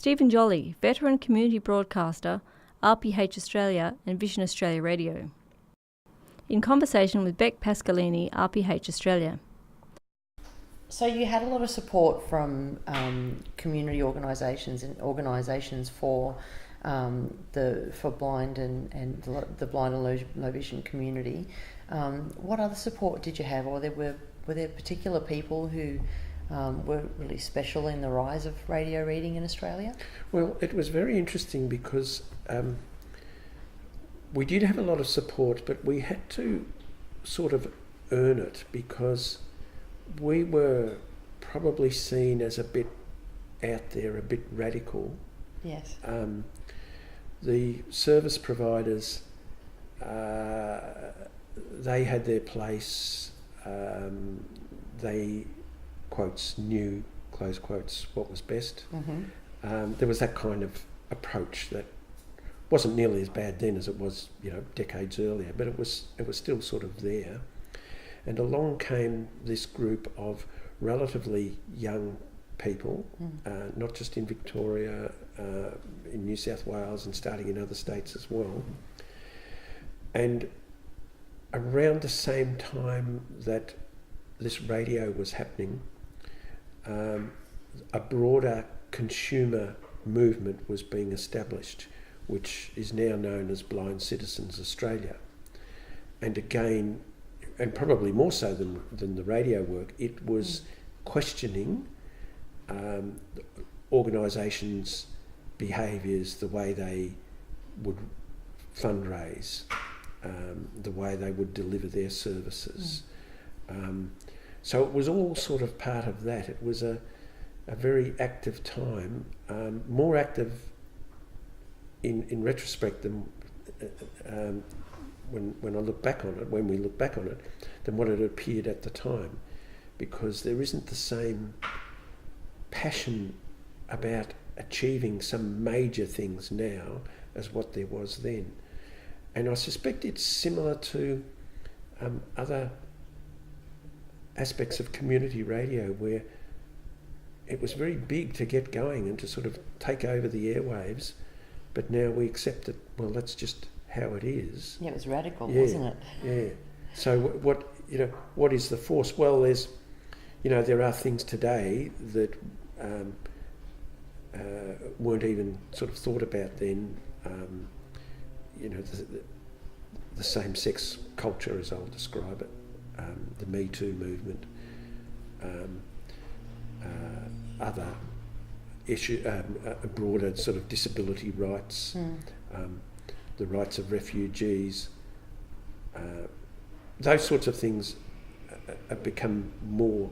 Stephen Jolly, veteran community broadcaster, RPH Australia and Vision Australia Radio. In conversation with Beck Pascalini, RPH Australia. So you had a lot of support from community organisations and organisations for blind and the blind and low vision community. What other support did you have, or were there particular people who were really special in the rise of radio reading in Australia? Well, it was very interesting because we did have a lot of support, but we had to sort of earn it because we were probably seen as a bit out there, a bit radical. Yes. The service providers, they had their place. They, quotes, knew, close quotes, what was best. Mm-hmm. There was that kind of approach that wasn't nearly as bad then as it was, decades earlier, but it was still sort of there. And along came this group of relatively young people, not just in Victoria, in New South Wales and starting in other states as well. And around the same time that this radio was happening, a broader consumer movement was being established, which is now known as Blind Citizens Australia. And again, and probably more so than the radio work, it was questioning organisations' behaviours, the way they would fundraise, the way they would deliver their services. So it was all sort of part of that. It was a very active time, more active in retrospect than when I look back on it, when we look back on it, than what it appeared at the time, because there isn't the same passion about achieving some major things now as what there was then. And I suspect it's similar to other aspects of community radio, where it was very big to get going and to sort of take over the airwaves, but now we accept that, well, that's just how it is. Yeah, it was radical, wasn't it? Yeah. So what is the force? Well, there are things today that weren't even sort of thought about then. The same-sex culture, as I'll describe it, the Me Too movement, other issue, broader sort of disability rights, the rights of refugees, those sorts of things have become more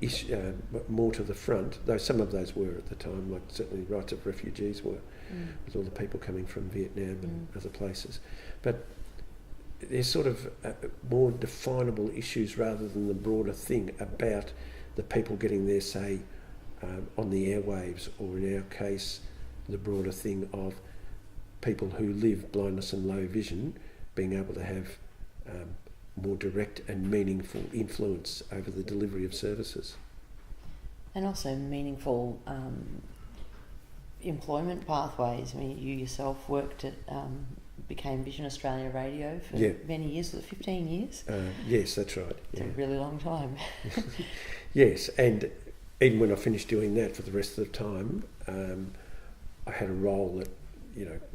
to the front, though some of those were at the time, like certainly rights of refugees were, with all the people coming from Vietnam and other places. But there's sort of more definable issues rather than the broader thing about the people getting their say on the airwaves, or in our case, the broader thing of people who live blindness and low vision being able to have more direct and meaningful influence over the delivery of services. And also meaningful employment pathways. I mean, you yourself worked at, became Vision Australia Radio for many years, was it 15 years? Yes, that's right. It's a really long time. Yes, and even when I finished doing that, for the rest of the time, I had a role that,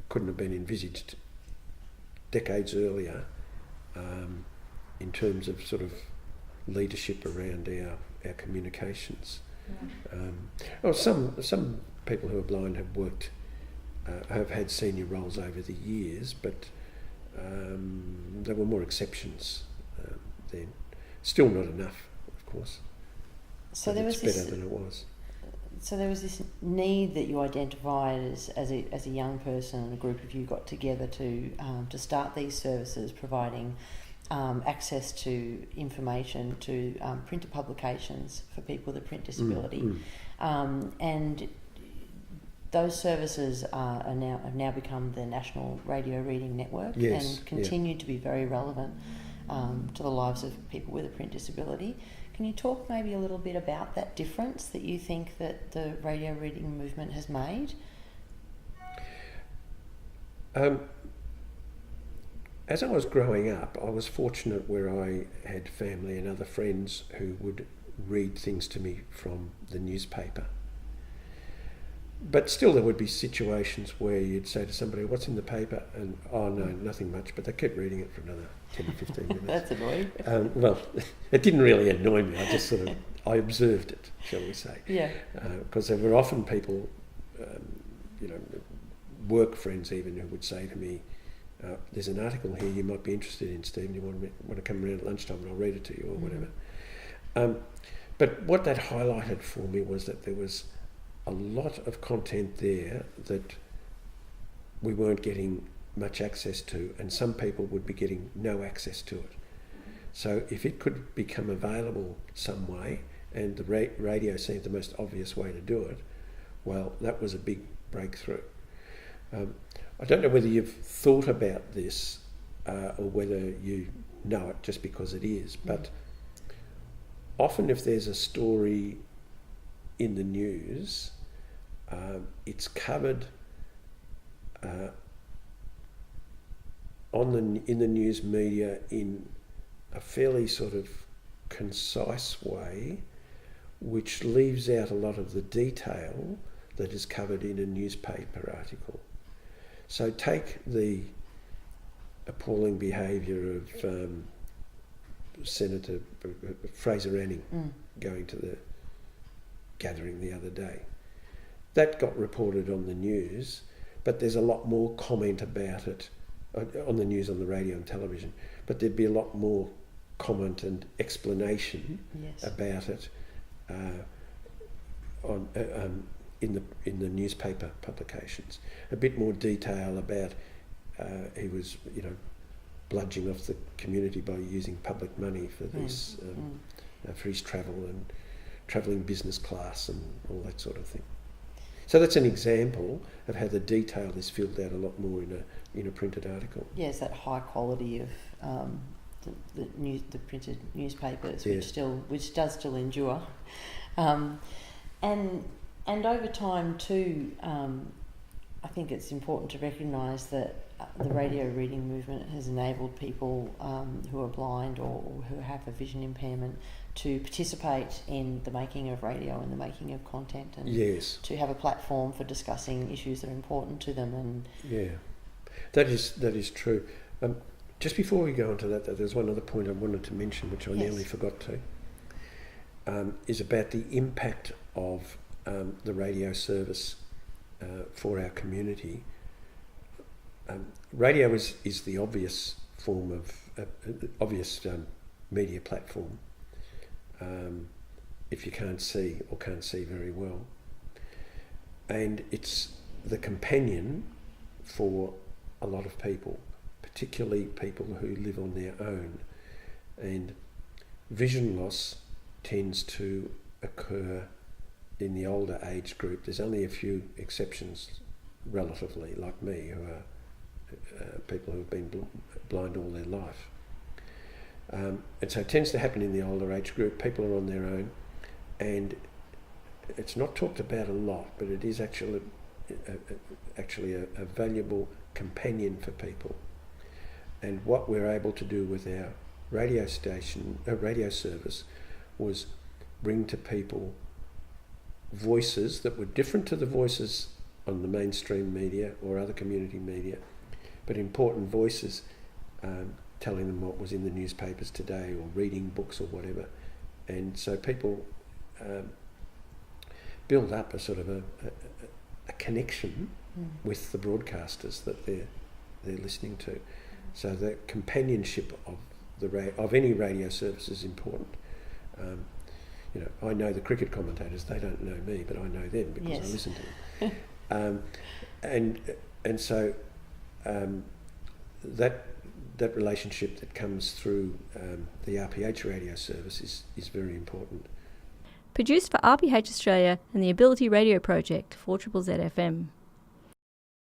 couldn't have been envisaged decades earlier, in terms of sort of leadership around our communications. Some people who are blind have worked, have had senior roles over the years, but there were more exceptions then. Still not enough, of course. So but it's better than it was. So there was this need that you identified as a young person, and a group of you got together to start these services, providing access to information, to printed publications for people with a print disability, and those services have now become the National Radio Reading Network, and continue to be very relevant to the lives of people with a print disability. Can you talk maybe a little bit about that difference that you think that the radio reading movement has made? As I was growing up, I was fortunate where I had family and other friends who would read things to me from the newspaper. But still there would be situations where you'd say to somebody, "What's in the paper?" And, "Oh no, nothing much," but they kept reading it for another 10 or 15 minutes. That's annoying. Well, it didn't really annoy me, I observed it, shall we say. Yeah. Because there were often people, work friends even, who would say to me, "There's an article here you might be interested in, Stephen. You want to come around at lunchtime and I'll read it to you," or whatever. But what that highlighted for me was that there was a lot of content there that we weren't getting much access to, and some people would be getting no access to it. So if it could become available some way, and the radio seemed the most obvious way to do it, well, that was a big breakthrough. I don't know whether you've thought about this or whether you know it just because it is, but often if there's a story in the news, it's covered in the news media in a fairly sort of concise way, which leaves out a lot of the detail that is covered in a newspaper article. So take the appalling behaviour of Senator Fraser Anning going to the gathering the other day. That got reported on the news, but there's a lot more comment about it on the news, on the radio and television, but there'd be a lot more comment and explanation about it in the newspaper publications. A bit more detail about he was, bludging off the community by using public money for this, for his travel and travelling business class and all that sort of thing. So that's an example of how the detail is filled out a lot more in a printed article. Yes, that high quality of the printed newspapers, Yes. which does still endure, and over time too. I think it's important to recognise that the radio reading movement has enabled people who are blind or who have a vision impairment to participate in the making of radio and the making of content, and Yes. to have a platform for discussing issues that are important to them. And Yeah, that is true. Just before we go on to that, there's one other point I wanted to mention, which I nearly forgot to, is about the impact of the radio service for our community. Radio is the obvious form of obvious media platform if you can't see or can't see very well, and it's the companion for a lot of people, particularly people who live on their own, and vision loss tends to occur in the older age group. There's only a few exceptions, relatively, like me, who are people who have been blind all their life. And so it tends to happen in the older age group. People are on their own, and it's not talked about a lot, but it is actually a valuable companion for people. And what we're able to do with our radio service was bring to people voices that were different to the voices on the mainstream media or other community media, but important voices telling them what was in the newspapers today or reading books or whatever. And so people build up a sort of a connection with the broadcasters that they're listening to. So the companionship of any radio service is important. I know the cricket commentators; they don't know me, but I know them because I listen to them. And so that relationship that comes through the RPH radio service is very important. Produced for RPH Australia and the Ability Radio Project, 4ZZZ FM.